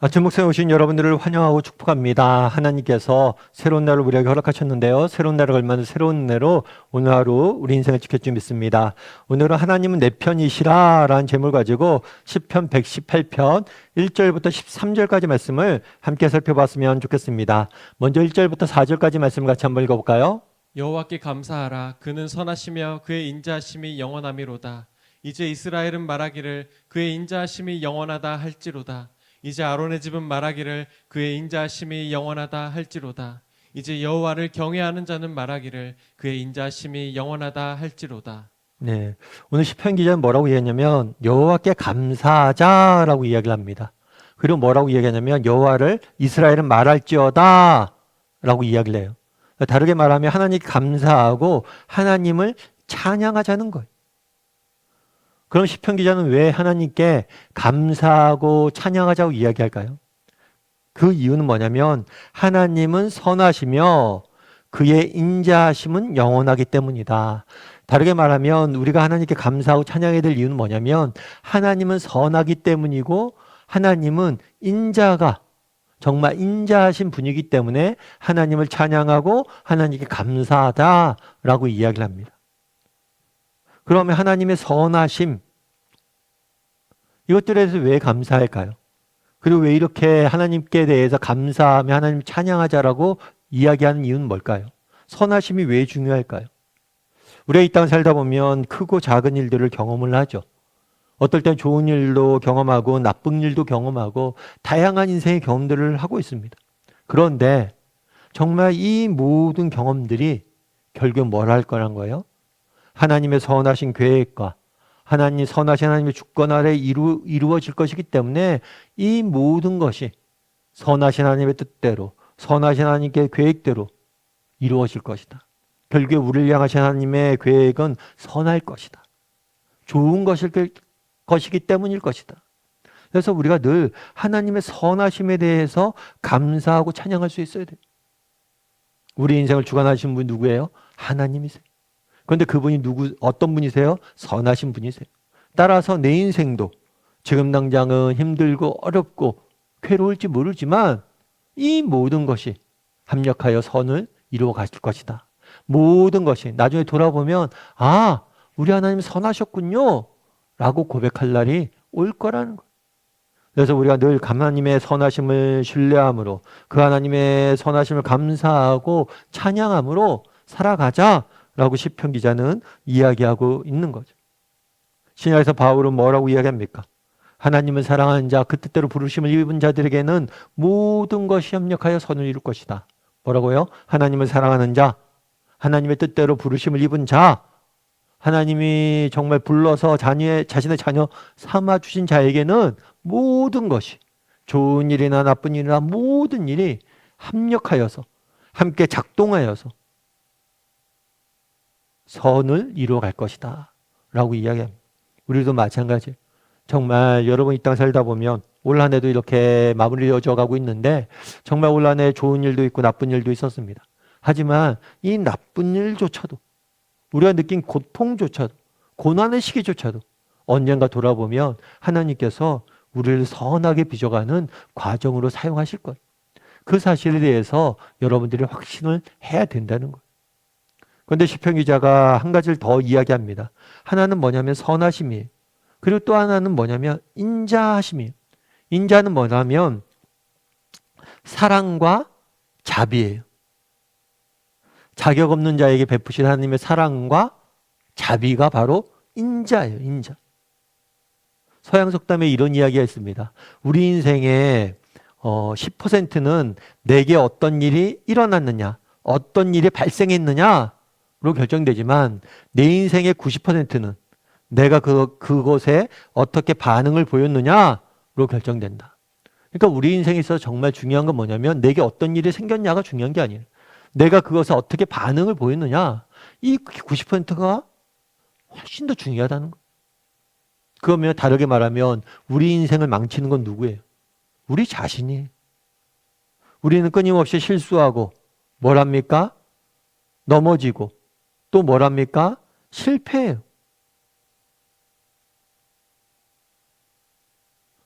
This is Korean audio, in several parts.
아침 목상에 오신 여러분들을 환영하고 축복합니다. 하나님께서 새로운 날을 우리에게 허락하셨는데요. 새로운 날을 걸맞는 새로운 은혜로 오늘 하루 우리 인생을 지킬 줄 믿습니다. 오늘은 하나님은 내 편이시라 라는 제목을 가지고 시편 118편 1절부터 13절까지 말씀을 함께 살펴봤으면 좋겠습니다. 먼저 1절부터 4절까지 말씀을 같이 한번 읽어볼까요? 여호와께 감사하라. 그는 선하시며 그의 인자하심이 영원하미로다. 이제 이스라엘은 말하기를 그의 인자하심이 영원하다 할지로다. 이제 아론의 집은 말하기를 그의 인자하심이 영원하다 할지로다. 이제 여호와를 경외하는 자는 말하기를 그의 인자하심이 영원하다 할지로다. 네, 오늘 시편 기자는 뭐라고 이야기하냐면 여호와께 감사하자라고 이야기를 합니다. 그리고 뭐라고 이야기하냐면 여호와를 이스라엘은 말할지어다 라고 이야기를 해요. 다르게 말하면 하나님께 감사하고 하나님을 찬양하자는 거예요. 그럼 시편 기자는 왜 하나님께 감사하고 찬양하자고 이야기할까요? 그 이유는 뭐냐면 하나님은 선하시며 그의 인자하심은 영원하기 때문이다. 다르게 말하면 우리가 하나님께 감사하고 찬양해야 될 이유는 뭐냐면 하나님은 선하기 때문이고 하나님은 인자가 정말 인자하신 분이기 때문에 하나님을 찬양하고 하나님께 감사하다라고 이야기를 합니다. 그러면 하나님의 선하심 이것들에 대해서 왜 감사할까요? 그리고 왜 이렇게 하나님께 대해서 감사하며 하나님 찬양하자라고 이야기하는 이유는 뭘까요? 선하심이 왜 중요할까요? 우리가 이 땅 살다 보면 크고 작은 일들을 경험을 하죠. 어떨 땐 좋은 일도 경험하고 나쁜 일도 경험하고 다양한 인생의 경험들을 하고 있습니다. 그런데 정말 이 모든 경험들이 결국 뭘 할 거란 거예요? 하나님의 선하신 계획과 하나님 선하신 하나님의 주권 아래 이루어질 것이기 때문에 이 모든 것이 선하신 하나님의 뜻대로 선하신 하나님의 계획대로 이루어질 것이다. 결국에 우리를 향하신 하나님의 계획은 선할 것이다. 좋은 것이기 때문일 것이다. 그래서 우리가 늘 하나님의 선하심에 대해서 감사하고 찬양할 수 있어야 돼요. 우리 인생을 주관하시는 분이 누구예요? 하나님이세요. 그런데 그분이 어떤 분이세요? 선하신 분이세요. 따라서 내 인생도 지금 당장은 힘들고 어렵고 괴로울지 모르지만 이 모든 것이 합력하여 선을 이루어 가실 것이다. 모든 것이 나중에 돌아보면 아, 우리 하나님 선하셨군요 라고 고백할 날이 올 거라는 거예요. 그래서 우리가 늘 하나님의 선하심을 신뢰함으로 그 하나님의 선하심을 감사하고 찬양함으로 살아가자라고 시편 기자는 이야기하고 있는 거죠. 신약에서 바울은 뭐라고 이야기합니까? 하나님을 사랑하는 자, 그 뜻대로 부르심을 입은 자들에게는 모든 것이 협력하여 선을 이룰 것이다. 뭐라고요? 하나님을 사랑하는 자, 하나님의 뜻대로 부르심을 입은 자, 하나님이 정말 불러서 자신의 자녀 삼아주신 자에게는 모든 것이 좋은 일이나 나쁜 일이나 모든 일이 합력하여서 함께 작동하여서 선을 이루어갈 것이다 라고 이야기합니다. 우리도 마찬가지. 정말 여러분 이 땅 살다 보면 올 한 해도 이렇게 마무리되어져 가고 있는데 정말 올 한 해 좋은 일도 있고 나쁜 일도 있었습니다. 하지만 이 나쁜 일조차도 우리가 느낀 고통조차도 고난의 시기조차도 언젠가 돌아보면 하나님께서 우리를 선하게 빚어가는 과정으로 사용하실 거예요. 그 사실에 대해서 여러분들이 확신을 해야 된다는 거예요. 그런데 시편 기자가 한 가지를 더 이야기합니다. 하나는 뭐냐면 선하심이에요. 그리고 또 하나는 뭐냐면 인자하심이에요. 인자는 뭐냐면 사랑과 자비예요. 자격 없는 자에게 베푸신 하나님의 사랑과 자비가 바로 인자예요. 인자. 서양 속담에 이런 이야기가 있습니다. 우리 인생의 10%는 내게 어떤 일이 일어났느냐, 어떤 일이 발생했느냐로 결정되지만 내 인생의 90%는 내가 그곳에 어떻게 반응을 보였느냐로 결정된다. 그러니까 우리 인생에 있어서 정말 중요한 건 뭐냐면 내게 어떤 일이 생겼냐가 중요한 게 아니에요. 내가 그것에 어떻게 반응을 보였느냐, 이 90%가 훨씬 더 중요하다는 거예요. 그러면 다르게 말하면 우리 인생을 망치는 건 누구예요? 우리 자신이에요. 우리는 끊임없이 실수하고 뭐랍니까? 넘어지고 또 뭐랍니까? 실패해요.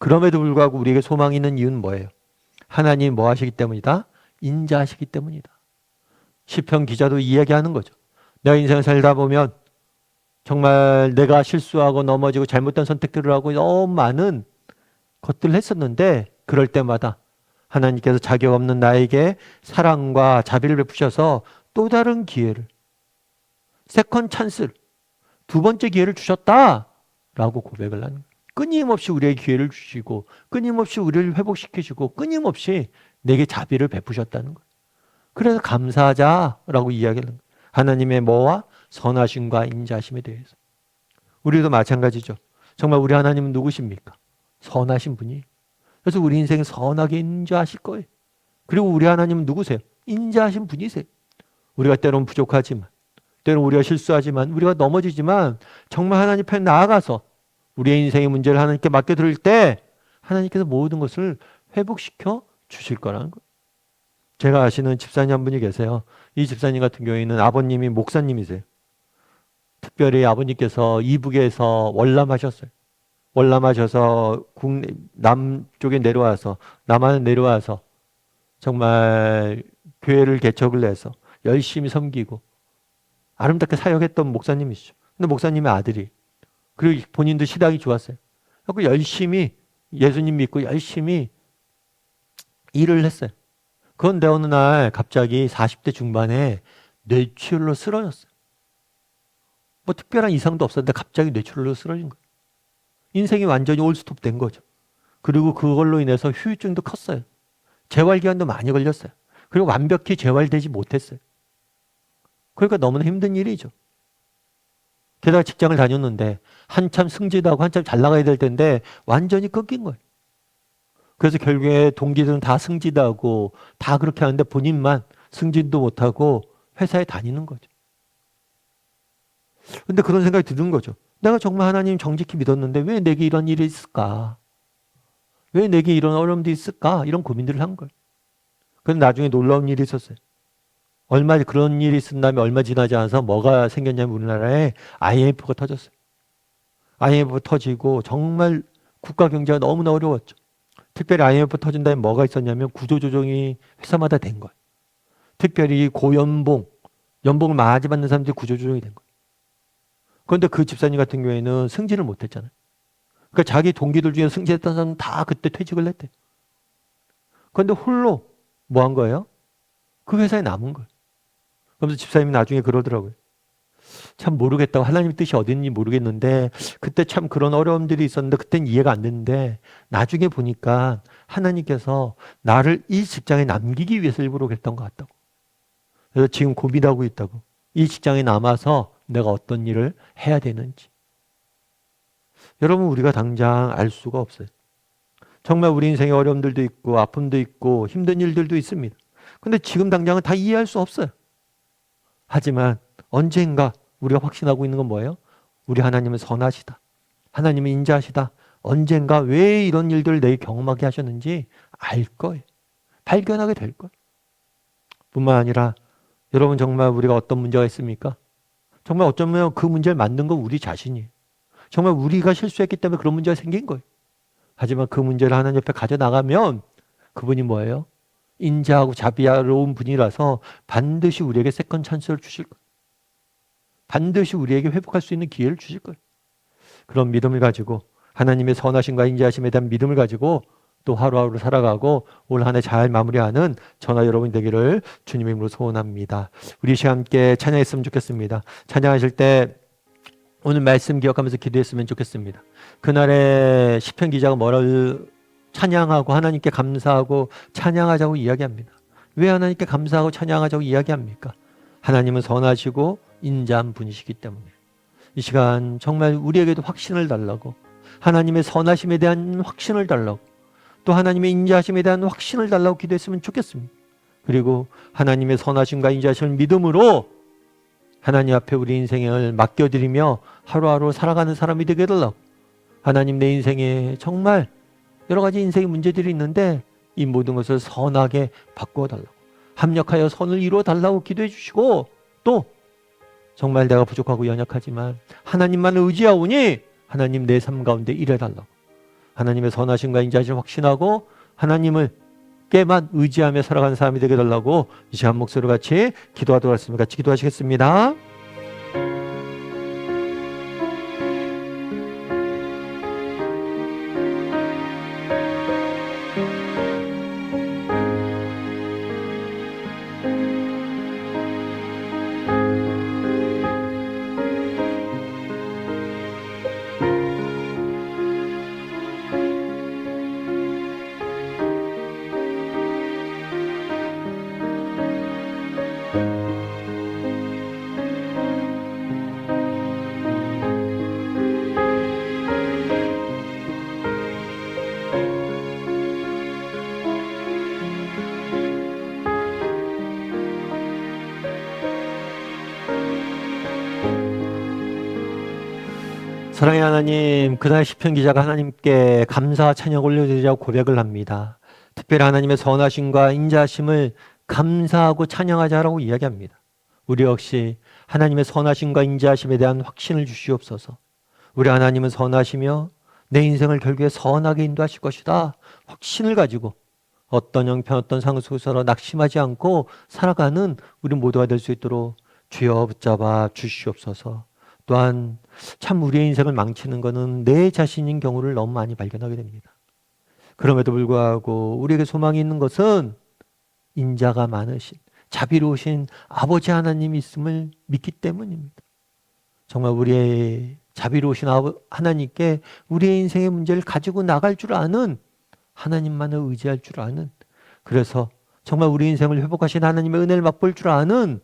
그럼에도 불구하고 우리에게 소망이 있는 이유는 뭐예요? 하나님이 뭐 하시기 때문이다? 인자하시기 때문이다. 시편 기자도 이야기하는 거죠. 내가 인생을 살다 보면 정말 내가 실수하고 넘어지고 잘못된 선택들을 하고 너무 많은 것들을 했었는데 그럴 때마다 하나님께서 자격 없는 나에게 사랑과 자비를 베푸셔서 또 다른 기회를, 세컨 찬스를, 두 번째 기회를 주셨다라고 고백을 하는 거예요. 끊임없이 우리에게 기회를 주시고 끊임없이 우리를 회복시키시고 끊임없이 내게 자비를 베푸셨다는 거예요. 그래서 감사하자라고 이야기하는 거예요. 하나님의 뭐와 선하심과 인자하심에 대해서. 우리도 마찬가지죠. 정말 우리 하나님은 누구십니까? 선하신 분이. 그래서 우리 인생에 선하게 인자하실 거예요. 그리고 우리 하나님은 누구세요? 인자하신 분이세요. 우리가 때로는 부족하지만, 때로는 우리가 실수하지만, 우리가 넘어지지만 정말 하나님 편에 나아가서 우리의 인생의 문제를 하나님께 맡겨드릴 때 하나님께서 모든 것을 회복시켜 주실 거라는 거예요. 제가 아시는 집사님 한 분이 계세요. 이 집사님 같은 경우에는 아버님이 목사님이세요. 특별히 아버님께서 이북에서 월남하셨어요. 월남하셔서 남쪽에 내려와서, 남한에 내려와서 정말 교회를 개척을 해서 열심히 섬기고 아름답게 사역했던 목사님이시죠. 근데 목사님의 아들이, 그리고 본인도 신앙이 좋았어요. 그래서 열심히 예수님 믿고 열심히 일을 했어요. 그런데 어느 날 갑자기 40대 중반에 뇌출혈로 쓰러졌어요. 뭐 특별한 이상도 없었는데 갑자기 뇌출혈로 쓰러진 거예요. 인생이 완전히 올스톱 된 거죠. 그리고 그걸로 인해서 후유증도 컸어요. 재활기간도 많이 걸렸어요. 그리고 완벽히 재활되지 못했어요. 그러니까 너무나 힘든 일이죠. 게다가 직장을 다녔는데 한참 승진도 하고 한참 잘 나가야 될 텐데 완전히 꺾인 거예요. 그래서 결국에 동기들은 다 승진도 하고 다 그렇게 하는데 본인만 승진도 못하고 회사에 다니는 거죠. 근데 그런 생각이 드는 거죠. 내가 정말 하나님 정직히 믿었는데 왜 내게 이런 일이 있을까? 왜 내게 이런 어려움들이 있을까? 이런 고민들을 한 거예요. 그런데 나중에 놀라운 일이 있었어요. 그런 일이 있은 다음에 얼마 지나지 않아서 뭐가 생겼냐면 우리나라에 IMF가 터졌어요. IMF 터지고 정말 국가 경제가 너무나 어려웠죠. 특별히 IMF 터진 다음에 뭐가 있었냐면 구조조정이 회사마다 된 거예요. 특별히 연봉을 많이 받는 사람들이 구조조정이 된 거예요. 그런데 그 집사님 같은 경우에는 승진을 못했잖아요. 그러니까 자기 동기들 중에 승진했던 사람은 다 그때 퇴직을 했대요. 그런데 홀로 뭐 한 거예요? 그 회사에 남은 거예요. 그러면서 집사님이 나중에 그러더라고요. 참 모르겠다고, 하나님의 뜻이 어디 있는지 모르겠는데 그때 참 그런 어려움들이 있었는데 그때는 이해가 안 됐는데 나중에 보니까 하나님께서 나를 이 직장에 남기기 위해서 일부러 그랬던 것 같다고. 그래서 지금 고민하고 있다고. 이 직장에 남아서 내가 어떤 일을 해야 되는지. 여러분, 우리가 당장 알 수가 없어요. 정말 우리 인생에 어려움들도 있고 아픔도 있고 힘든 일들도 있습니다. 근데 지금 당장은 다 이해할 수 없어요. 하지만 언젠가 우리가 확신하고 있는 건 뭐예요? 우리 하나님은 선하시다. 하나님은 인자하시다. 언젠가 왜 이런 일들을 내게 경험하게 하셨는지 알 거예요. 발견하게 될 거예요. 뿐만 아니라 여러분, 정말 우리가 어떤 문제가 있습니까? 정말 어쩌면 그 문제를 만든 건 우리 자신이에요. 정말 우리가 실수했기 때문에 그런 문제가 생긴 거예요. 하지만 그 문제를 하나님 옆에 가져나가면 그분이 뭐예요? 인자하고 자비로운 분이라서 반드시 우리에게 세컨 찬스를 주실 거예요. 반드시 우리에게 회복할 수 있는 기회를 주실 거예요. 그런 믿음을 가지고, 하나님의 선하심과 인자하심에 대한 믿음을 가지고 또 하루하루 살아가고 올 한 해 잘 마무리하는 저나 여러분이 되기를 주님의 이름으로 소원합니다. 우리 시간 함께 찬양했으면 좋겠습니다. 찬양하실 때 오늘 말씀 기억하면서 기도했으면 좋겠습니다. 그날에 시편 기자가 뭐를 찬양하고 하나님께 감사하고 찬양하자고 이야기합니다. 왜 하나님께 감사하고 찬양하자고 이야기합니까? 하나님은 선하시고 인자한 분이시기 때문에. 이 시간 정말 우리에게도 확신을 달라고, 하나님의 선하심에 대한 확신을 달라고, 또 하나님의 인자하심에 대한 확신을 달라고 기도했으면 좋겠습니다. 그리고 하나님의 선하심과 인자하심을 믿음으로 하나님 앞에 우리 인생을 맡겨드리며 하루하루 살아가는 사람이 되게 해달라고, 하나님 내 인생에 정말 여러 가지 인생의 문제들이 있는데 이 모든 것을 선하게 바꾸어 달라고, 합력하여 선을 이루어 달라고 기도해 주시고, 또 정말 내가 부족하고 연약하지만 하나님만 의지하오니 하나님 내 삶 가운데 일해 달라고, 하나님의 선하심과 인자하심을 확신하고 하나님을 깨만 의지하며 살아가는 사람이 되게 해달라고 이 시간 목소리로 같이 기도하도록 하겠습니다. 같이 기도하시겠습니다. 사랑의 하나님, 그날 시편 기자가 하나님께 감사와 찬양 올려드리자고 고백을 합니다. 특별히 하나님의 선하심과 인자하심을 감사하고 찬양하자라고 이야기합니다. 우리 역시 하나님의 선하심과 인자하심에 대한 확신을 주시옵소서. 우리 하나님은 선하시며 내 인생을 결국에 선하게 인도하실 것이다. 확신을 가지고 어떤 형편 어떤 상황 속에서 낙심하지 않고 살아가는 우리 모두가 될 수 있도록 주여 붙잡아 주시옵소서. 또한 참 우리의 인생을 망치는 것은 내 자신인 경우를 너무 많이 발견하게 됩니다. 그럼에도 불구하고 우리에게 소망이 있는 것은 인자가 많으신 자비로우신 아버지 하나님이 있음을 믿기 때문입니다. 정말 우리의 자비로우신 하나님께 우리의 인생의 문제를 가지고 나갈 줄 아는 하나님만을 의지할 줄 아는, 그래서 정말 우리 인생을 회복하신 하나님의 은혜를 맛볼 줄 아는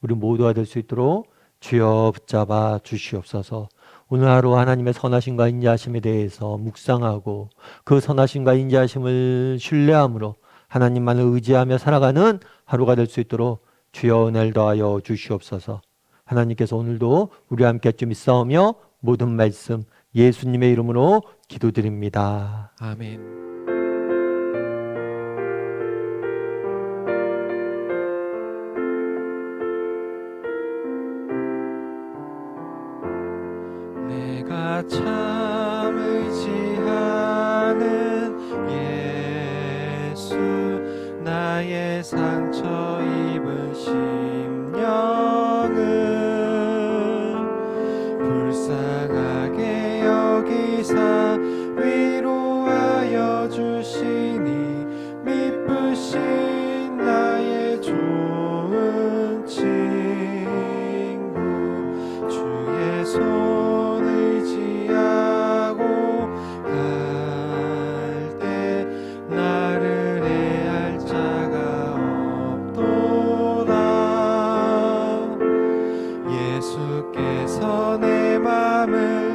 우리 모두가 될 수 있도록 주여 붙잡아 주시옵소서. 오늘 하루 하나님의 선하심과 인자하심에 대해서 묵상하고 그 선하심과 인자하심을 신뢰함으로 하나님만을 의지하며 살아가는 하루가 될 수 있도록 주여 은혜를 더하여 주시옵소서. 하나님께서 오늘도 우리와 함께 좀 있사오며 모든 말씀 예수님의 이름으로 기도드립니다. 아멘. 내가 참 의지하는 예수, 나의 상처 입은 심령을 불쌍하게 여기사 위로하여 주시니 미쁘신 나의 좋은 친구, 주의 손 의지하고 갈 때 나를 해할 자가 없도다. 예수께서 내 맘을